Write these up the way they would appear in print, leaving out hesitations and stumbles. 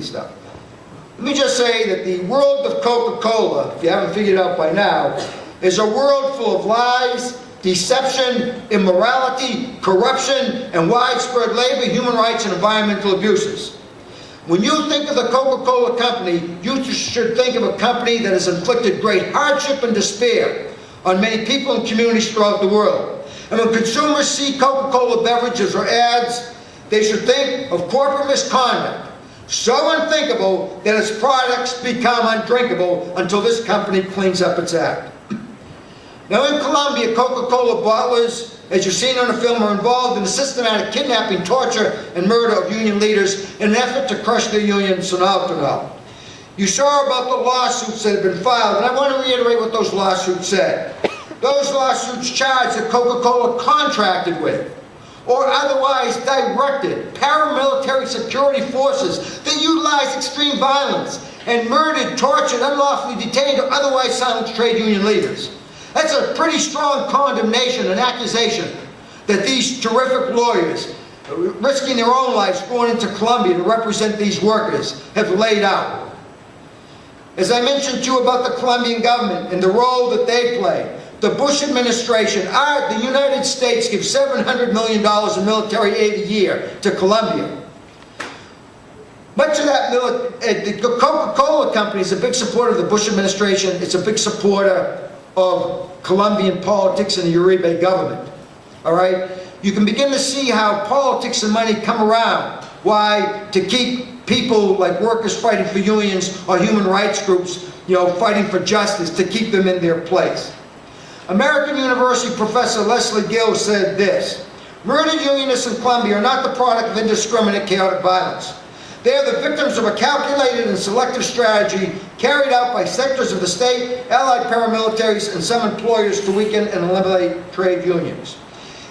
stuff. Let me just say that the world of Coca-Cola, if you haven't figured it out by now, is a world full of lies, deception, immorality, corruption, and widespread labor, human rights, and environmental abuses. When you think of the Coca-Cola Company, you should think of a company that has inflicted great hardship and despair on many people and communities throughout the world. And when consumers see Coca-Cola beverages or ads, they should think of corporate misconduct, so unthinkable that its products become undrinkable until this company cleans up its act. Now in Colombia, Coca-Cola bottlers, as you've seen on the film, are involved in the systematic kidnapping, torture, and murder of union leaders in an effort to crush their union, Sonalternal. You saw about the lawsuits that have been filed, and I want to reiterate what those lawsuits said. Those lawsuits charged that Coca-Cola contracted with or otherwise directed paramilitary security forces that utilized extreme violence and murdered, tortured, unlawfully detained, or otherwise silenced trade union leaders. That's a pretty strong condemnation and accusation that these terrific lawyers, risking their own lives going into Colombia to represent these workers, have laid out. As I mentioned to you about the Colombian government and the role that they play, the Bush administration, the United States gives $700 million in military aid a year to Colombia. Much of that, the Coca-Cola Company is a big supporter of the Bush administration. It's a big supporter of Colombian politics and the Uribe government. All right? You can begin to see how politics and money come around. Why? To keep people like workers fighting for unions or human rights groups, fighting for justice, to keep them in their place. American University professor Leslie Gill said this: murdered unionists in Colombia are not the product of indiscriminate, chaotic violence. They are the victims of a calculated and selective strategy carried out by sectors of the state, allied paramilitaries, and some employers to weaken and eliminate trade unions.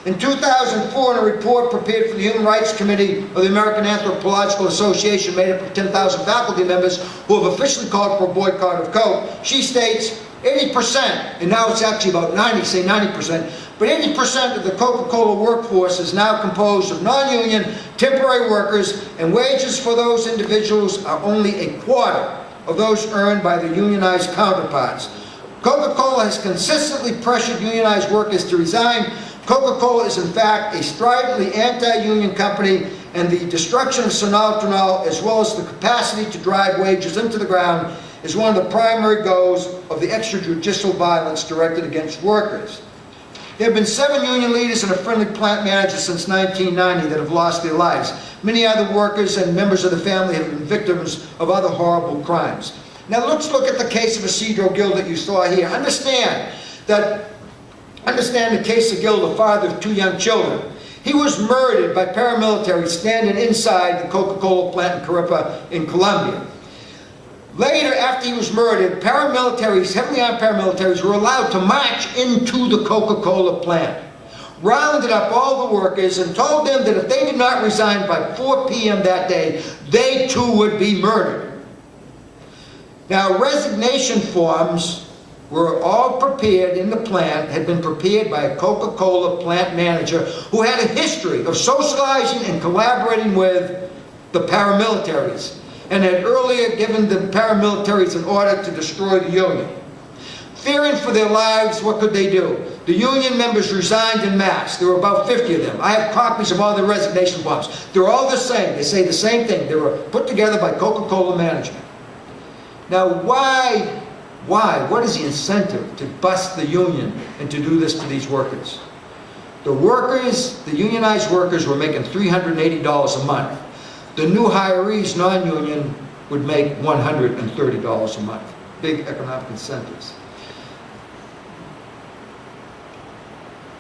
In 2004, in a report prepared for the Human Rights Committee of the American Anthropological Association, made up of 10,000 faculty members who have officially called for a boycott of Coke, she states 80%, and now it's actually about 90%, but 80% of the Coca-Cola workforce is now composed of non-union, temporary workers, and wages for those individuals are only a quarter of those earned by their unionized counterparts. Coca-Cola has consistently pressured unionized workers to resign. Coca-Cola is in fact a stridently anti-union company, and the destruction of Sonalternal, as well as the capacity to drive wages into the ground, is one of the primary goals of the extrajudicial violence directed against workers. There have been 7 union leaders and a friendly plant manager since 1990 that have lost their lives. Many other workers and members of the family have been victims of other horrible crimes. Now let's look at the case of Isidro Gil that you saw here. Understand the case of Gil, the father of 2 young children. He was murdered by paramilitaries standing inside the Coca-Cola plant in Caripa in Colombia. Later, after he was murdered, paramilitaries, heavily armed paramilitaries, were allowed to march into the Coca-Cola plant, rounded up all the workers, and told them that if they did not resign by 4 p.m. that day, they too would be murdered. Now, resignation forms were all prepared in the plant, had been prepared by a Coca-Cola plant manager who had a history of socializing and collaborating with the paramilitaries, and had earlier given the paramilitaries an order to destroy the union. Fearing for their lives, what could they do? The union members resigned en masse. There were about 50 of them. I have copies of all the resignation forms. They're all the same. They say the same thing. They were put together by Coca-Cola management. Now why? What is the incentive to bust the union and to do this to these workers? The workers, the unionized workers, were making $380 a month. The new hirees, non-union, would make $130 a month. Big economic incentives.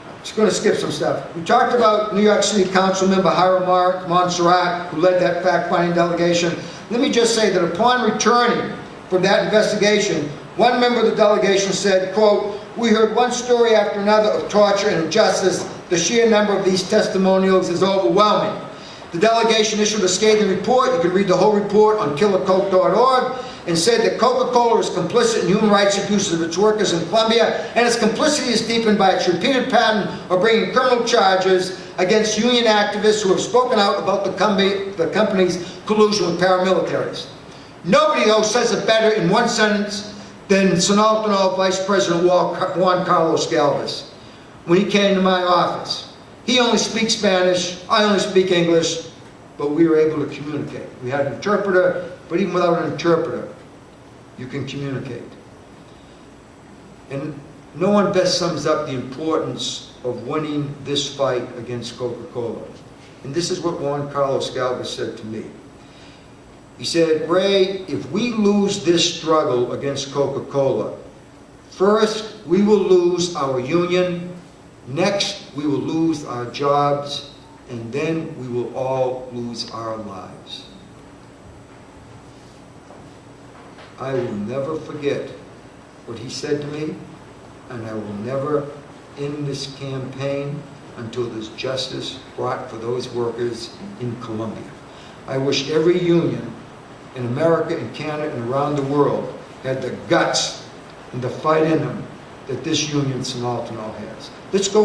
I'm just going to skip some stuff. We talked about New York City Council member Hiram Montserrat, who led that fact-finding delegation. Let me just say that upon returning from that investigation, one member of the delegation said, quote, "We heard one story after another of torture and injustice. The sheer number of these testimonials is overwhelming." The delegation issued a scathing report. You can read the whole report on killercoke.org. and said that Coca-Cola is complicit in human rights abuses of its workers in Colombia, and its complicity is deepened by its repeated pattern of bringing criminal charges against union activists who have spoken out about the company's collusion with paramilitaries. Nobody, though, says it better in one sentence than Sinaltenol Vice President Juan Carlos Galvez when he came to my office. He only speaks Spanish, I only speak English, but we were able to communicate. We had an interpreter, but even without an interpreter, you can communicate. And no one best sums up the importance of winning this fight against Coca-Cola. And this is what Juan Carlos Galvez said to me. He said, Ray, if we lose this struggle against Coca-Cola, first we will lose our union, next we will lose our jobs, and then we will all lose our lives. I will never forget what he said to me, and I will never end this campaign until there's justice brought for those workers in Colombia. I wish every union in America and Canada and around the world had the guts and the fight in them that this union, Sinaltenol, has. Let's go to